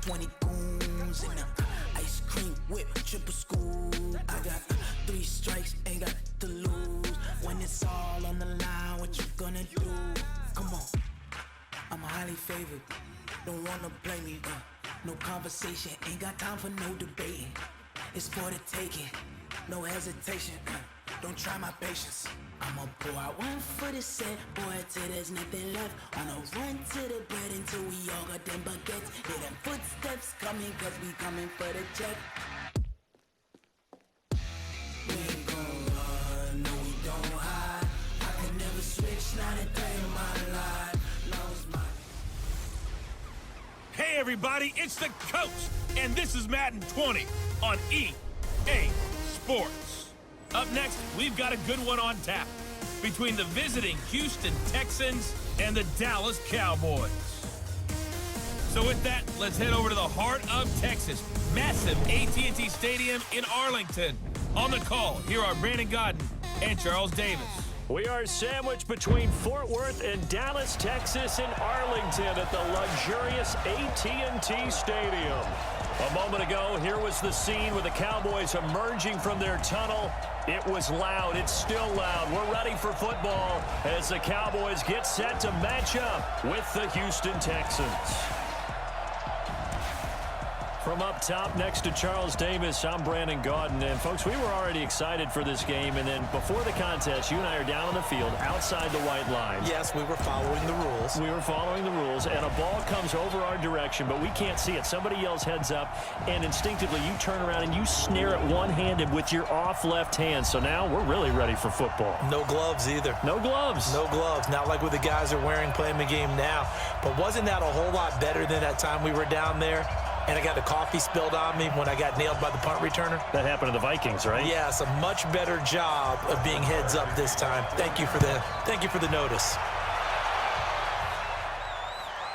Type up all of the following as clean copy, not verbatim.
20 goons in the ice cream whip, triple scoop. I got 3 strikes, ain't got to lose. When it's all on the line, what you gonna do? Come on, I'm highly favored. Don't wanna play me, no conversation, ain't got time for no debating. It's for the taking, no hesitation, don't try my patience. I'ma pour out 1 for the set, boy, till there's nothing left. On a run to the bread until we all got them baguettes. Hear them footsteps coming, cause we coming for the check. We ain't gon' run, no we don't hide. I can never switch, not a day in my life. No, it's mine. Hey everybody, it's the Coach, and this is Madden 20 on EA Sports. Up next, we've got a good one on tap between the visiting Houston Texans and the Dallas Cowboys. So with that, let's head over to the heart of Texas, massive AT&T Stadium in Arlington. On the call, here are Brandon Godden and Charles Davis. We are sandwiched between Fort Worth and Dallas, Texas, and Arlington at the luxurious AT&T Stadium. A moment ago, here was the scene with the Cowboys emerging from their tunnel. It was loud. It's still loud. We're ready for football as the Cowboys get set to match up with the Houston Texans. From up top next to Charles Davis, I'm Brandon Godden. And, folks, we were already excited for this game. And then before the contest, you and I are down on the field outside the white line. Yes, we were following the rules. We were following the rules, and a ball comes over our direction, but we can't see it. Somebody yells heads up, and instinctively you turn around and you snare it one-handed with your off left hand. So now we're really ready for football. No gloves either. No gloves. No gloves. Not like what the guys are wearing playing the game now. But wasn't that a whole lot better than that time we were down there? And I got the coffee spilled on me when I got nailed by the punt returner. That happened to the Vikings, right? Yes, a much better job of being heads up this time. Thank you for the notice.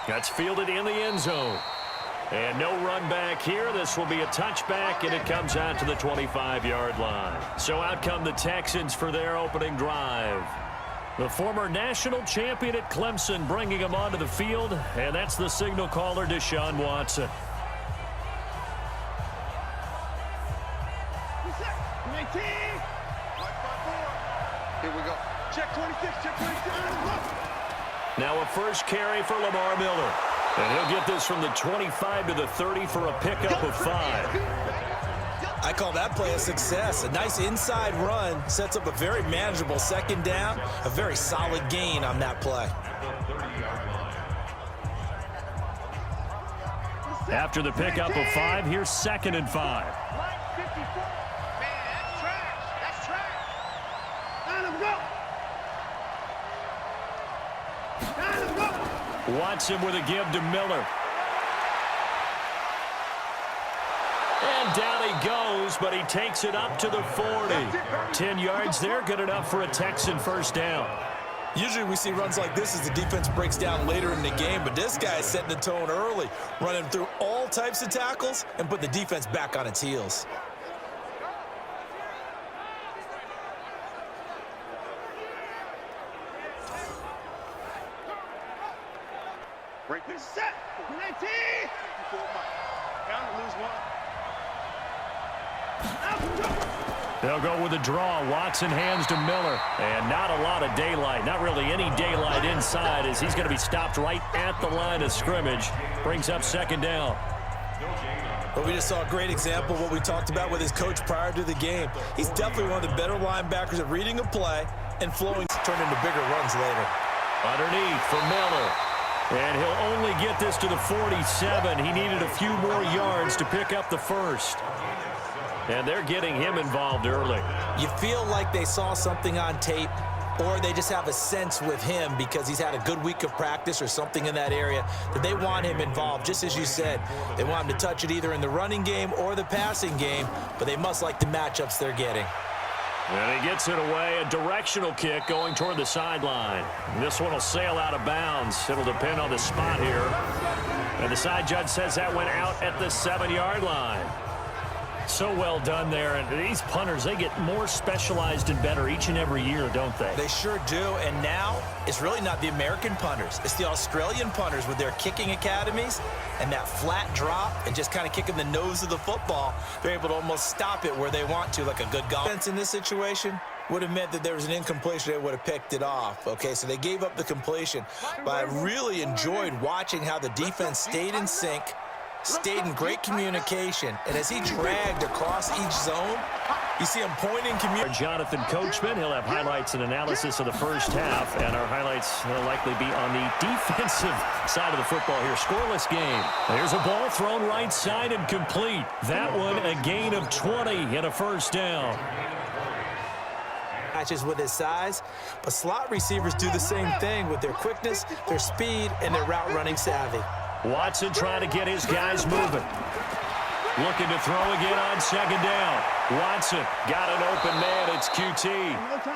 That's fielded in the end zone. And no run back here. This will be a touchback, and it comes out to the 25-yard line. So out come the Texans for their opening drive. The former national champion at Clemson bringing him onto the field, and that's the signal caller, Deshaun Watson. Here we go. Check 26, check 26. Now a first carry for Lamar Miller. And he'll get this from the 25 to the 30 for a pickup of 5. I call that play a success. A nice inside run sets up a very manageable second down. A very solid gain on that play. After the pickup of 5, here's 2nd and 5. Watson with a give to Miller. And down he goes, but he takes it up to the 40. 10 yards there, good enough for a Texan first down. Usually we see runs like this as the defense breaks down later in the game, but this guy is setting the tone early, running through all types of tackles and put the defense back on its heels. Break this. Set. 19. Down to lose one. They'll go with a draw. Watson hands to Miller. And not a lot of daylight. Not really any daylight inside as he's going to be stopped right at the line of scrimmage. Brings up 2nd down. But we just saw a great example of what we talked about with his coach prior to the game. He's definitely one of the better linebackers at reading a play and flowing to turn into bigger runs later. Underneath for Miller. And he'll only get this to the 47. He needed a few more yards to pick up the first. And they're getting him involved early. You feel like they saw something on tape, or they just have a sense with him because he's had a good week of practice or something in that area that they want him involved. Just as you said, they want him to touch it either in the running game or the passing game, but they must like the matchups they're getting. And he gets it away, a directional kick going toward the sideline. This one will sail out of bounds. It'll depend on the spot here. And the side judge says that went out at the 7-yard line. So well done there. And these punters, they get more specialized and better each and every year, don't they? They sure do. And now it's really not the American punters. It's the Australian punters with their kicking academies and that flat drop and just kind of kicking the nose of the football. They're able to almost stop it where they want to, like a good golf. In this situation would have meant that there was an incompletion. They would have picked it off. Okay, so they gave up the completion. But I really enjoyed watching how the defense stayed in sync, stayed in great communication, and as he dragged across each zone, you see him pointing Jonathan Coachman, he'll have highlights and analysis of the first half, and our highlights will likely be on the defensive side of the football here. Scoreless game. There's a ball thrown right side and complete. That one a gain of 20 and a first down. Matches with his size, but slot receivers do the same thing with their quickness, their speed, and their route running savvy. Watson trying to get his guys moving. Looking to throw again on second down. Watson got an open man. It's QT.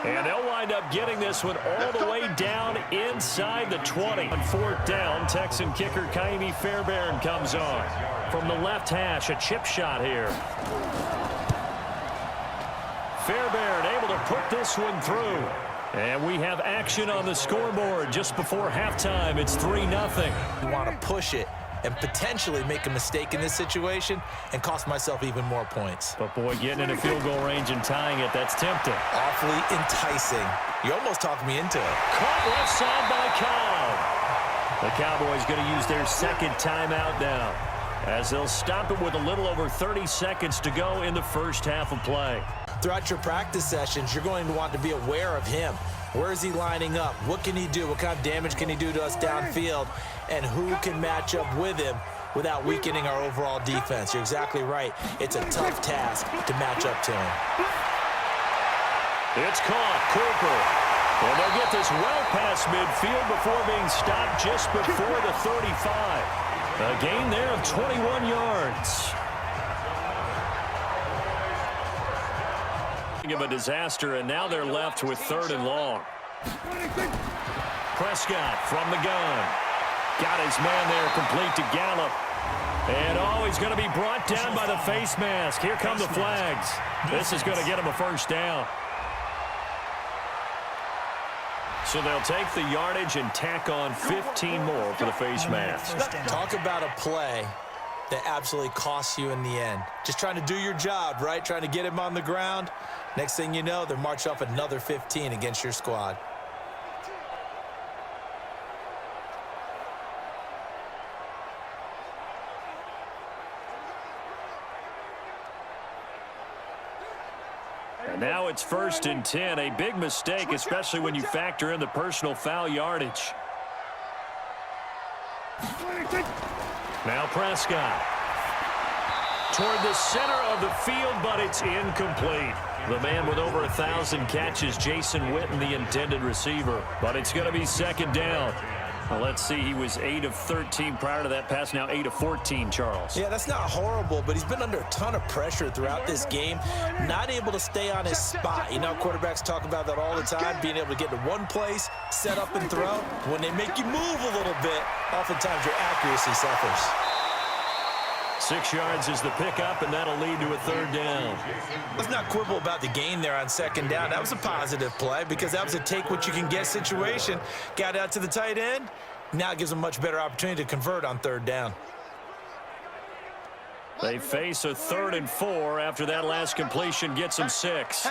And they'll wind up getting this one all the way down inside the 20. On fourth down, Texan kicker Kaimi Fairbairn comes on. From the left hash, a chip shot here. Fairbairn able to put this one through. And we have action on the scoreboard just before halftime. It's 3-0. You want to push it and potentially make a mistake in this situation and cost myself even more points. But, boy, getting into field goal range and tying it, that's tempting. Awfully enticing. You almost talked me into it. Caught left side by Cobb. The Cowboys going to use their second timeout now, as they'll stop it with a little over 30 seconds to go in the first half of play. Throughout your practice sessions, you're going to want to be aware of him. Where is he lining up? What can he do? What kind of damage can he do to us downfield? And who can match up with him without weakening our overall defense? You're exactly right. It's a tough task to match up to him. It's caught. Cooper. And they'll get this well past midfield before being stopped just before the 35. A gain there of 21 yards. Of a disaster, and now they're left with 3rd and long. Prescott from the gun. Got his man there, complete to Gallup. And he's going to be brought down by the face mask. Here come the flags. This is going to get him a first down. So they'll take the yardage and tack on 15 more for the face mask. Talk about a play that absolutely costs you in the end. Just trying to do your job, right? Trying to get him on the ground. Next thing you know, they're marching off another 15 against your squad. And now it's 1st and 10. A big mistake, especially when you factor in the personal foul yardage. Now Prescott. Toward the center of the field, but it's incomplete. The man with over 1,000 catches, Jason Witten, the intended receiver. But it's going to be 2nd down. Well, let's see, he was 8 of 13 prior to that pass, now 8 of 14, Charles. Yeah, that's not horrible, but he's been under a ton of pressure throughout this game, not able to stay on his spot. You know, quarterbacks talk about that all the time, being able to get to one place, set up and throw. When they make you move a little bit, oftentimes your accuracy suffers. 6 yards is the pickup, and that'll lead to a 3rd down. Let's not quibble about the gain there on 2nd down. That was a positive play because that was a take-what-you-can-get situation. Got out to the tight end. Now it gives them a much better opportunity to convert on 3rd down. They face a 3rd and 4 after that last completion gets them 6.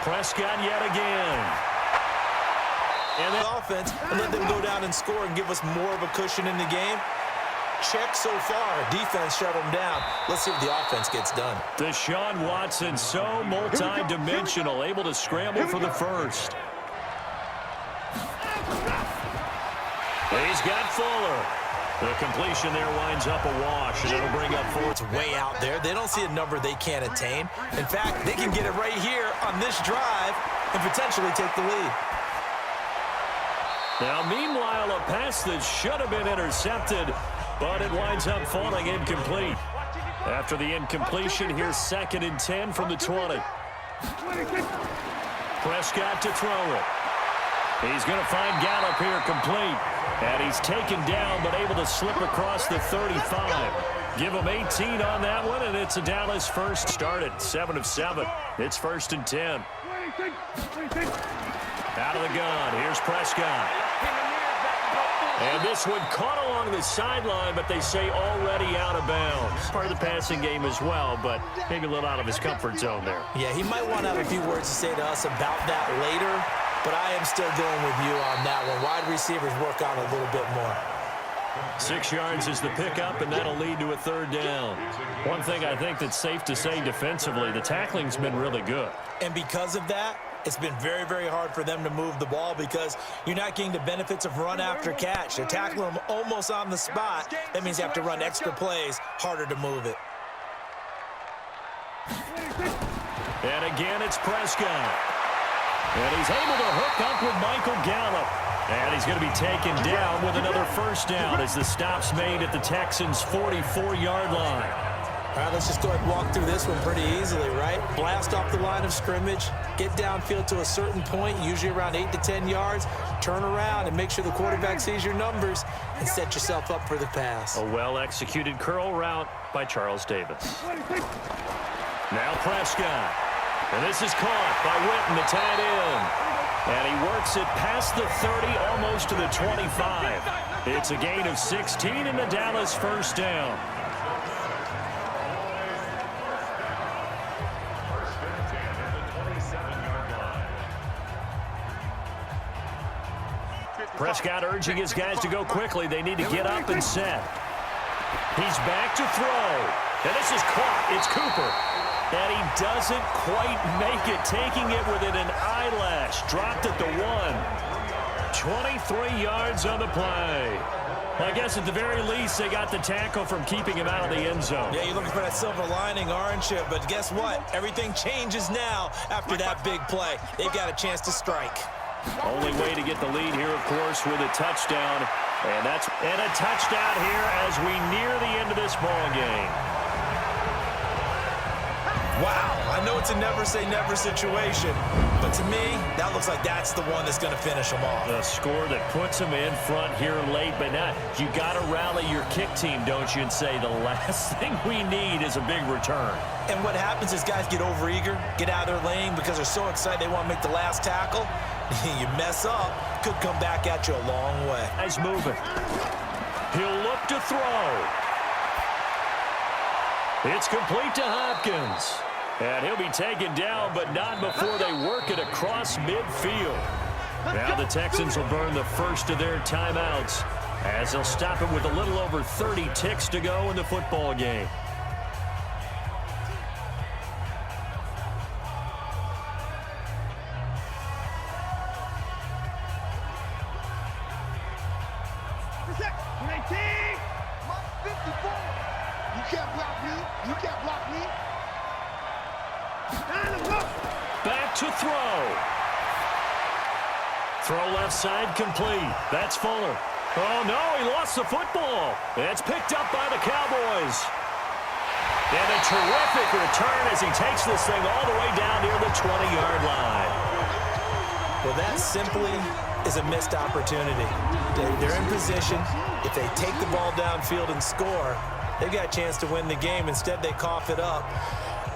Prescott yet again. And the offense, and let them go down and score and give us more of a cushion in the game. Check so far. Defense shut them down. Let's see if the offense gets done. Deshaun Watson, so multi-dimensional, able to scramble for the first. He's got Fuller. The completion there winds up a wash, and it'll bring up 4. It's way out there. They don't see a number they can't attain. In fact, they can get it right here on this drive and potentially take the lead. Now, meanwhile, a pass that should have been intercepted, but it winds up falling incomplete. After the incompletion, here's 2nd and 10 from the 20. Prescott to throw it. He's going to find Gallup here complete. And he's taken down, but able to slip across the 35. Give them 18 on that one, and it's a Dallas first. Started 7 of 7. It's 1st and 10. Out of the gun. Here's Prescott. And this one caught along the sideline, but they say already out of bounds. Part of the passing game as well, but maybe a little out of his comfort zone there. Yeah, he might want to have a few words to say to us about that later, but I am still going with you on that one. Wide receivers work on a little bit more. 6 yards is the pickup, and that'll lead to a 3rd down. One thing I think that's safe to say defensively, the tackling's been really good. And because of that, it's been very, very hard for them to move the ball because you're not getting the benefits of run after catch. They're tackling them almost on the spot. That means you have to run extra plays, harder to move it. And again, it's Prescott. And he's able to hook up with Michael Gallup. And he's going to be taken down with another 1st down as the stop's made at the Texans' 44-yard line. All right, let's just go ahead and walk through this one pretty easily, right? Blast off the line of scrimmage, get downfield to a certain point, usually around 8 to 10 yards, turn around and make sure the quarterback sees your numbers and set yourself up for the pass. A well-executed curl route by Charles Davis. Now Prescott. And this is caught by Witten, the tight end. And he works it past the 30, almost to the 25. It's a gain of 16 and the Dallas 1st down. Prescott urging his guys to go quickly. They need to get up and set. He's back to throw. And this is caught. It's Cooper. And he doesn't quite make it, taking it within an eyelash. Dropped at the 1. 23 yards on the play. I guess at the very least, they got the tackle from keeping him out of the end zone. Yeah, you're looking for that silver lining, aren't you? But guess what? Everything changes now after that big play. They've got a chance to strike. Only way to get the lead here, of course, with a touchdown. And a touchdown here as we near the end of this ball game. Wow, I know it's a never-say-never situation, but to me, that looks like that's the one that's going to finish them off. The score that puts them in front here late, but not. You got to rally your kick team, don't you, and say the last thing we need is a big return. And what happens is guys get overeager, get out of their lane because they're so excited they want to make the last tackle. You mess up, could come back at you a long way. He's moving. He'll look to throw. It's complete to Hopkins. And he'll be taken down, but not before they work it across midfield. Now the Texans will burn the first of their timeouts as they'll stop it with a little over 30 ticks to go in the football game. Back to throw. Throw left side complete. That's Fuller. Oh, no, he lost the football. It's picked up by the Cowboys. And a terrific return as he takes this thing all the way down near the 20-yard line. Well, that simply is a missed opportunity. They're in position. If they take the ball downfield and score, they've got a chance to win the game. Instead, they cough it up.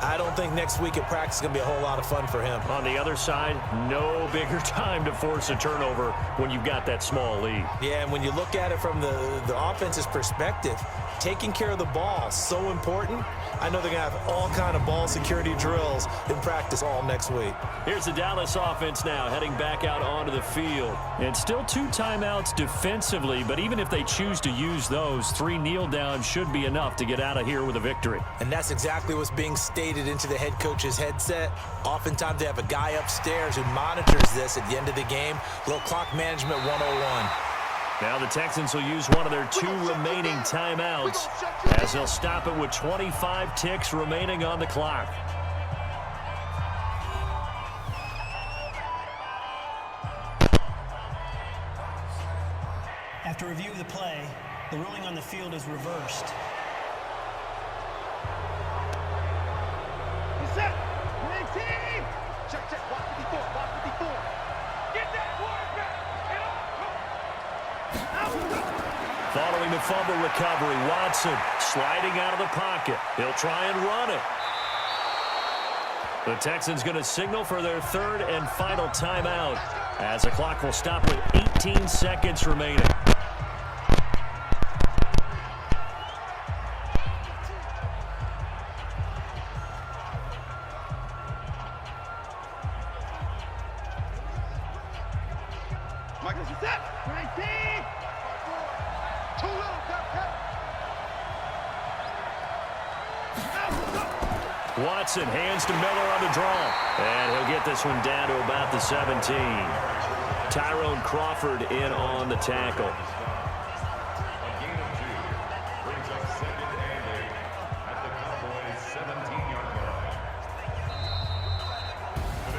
I don't think next week at practice is going to be a whole lot of fun for him. On the other side, no bigger time to force a turnover when you've got that small lead. Yeah, and when you look at it from the offense's perspective, taking care of the ball, so important. I know they're going to have all kind of ball security drills in practice all next week. Here's the Dallas offense now heading back out onto the field. And still 2 timeouts defensively, but even if they choose to use those, 3 kneel downs should be enough to get out of here with a victory. And that's exactly what's being stated into the head coach's headset. Oftentimes they have a guy upstairs who monitors this at the end of the game. Little clock management 101. Now the Texans will use one of their 2 remaining timeouts as they'll stop it with 25 ticks remaining on the clock. After review of the play, the ruling on the field is reversed. Set. 19. Check, check. Watch 54. Watch 54. Get that quarterback. Get up. Following the fumble recovery. Watson sliding out of the pocket. He'll try and run it. The Texans going to signal for their third and final timeout as the clock will stop with 18 seconds remaining. Michael's set. 19. Too low. Watson hands to Miller on the draw. And he'll get this one down to about the 17. Tyrone Crawford in on the tackle. A gain of 2 brings up 2nd and 8 at the Cowboys' 17-yard line.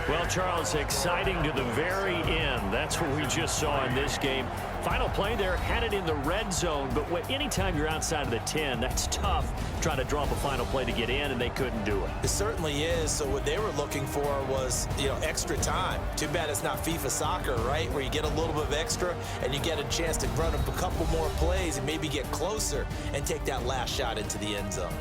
Well, Charles, exciting to the very end. That's what we just saw in this game. Final play there, had it in the red zone, but anytime you're outside of the 10, that's tough trying to draw up a final play to get in, and they couldn't do it. It certainly is. So what they were looking for was, extra time. Too bad it's not FIFA soccer, right, where you get a little bit of extra and you get a chance to run up a couple more plays and maybe get closer and take that last shot into the end zone.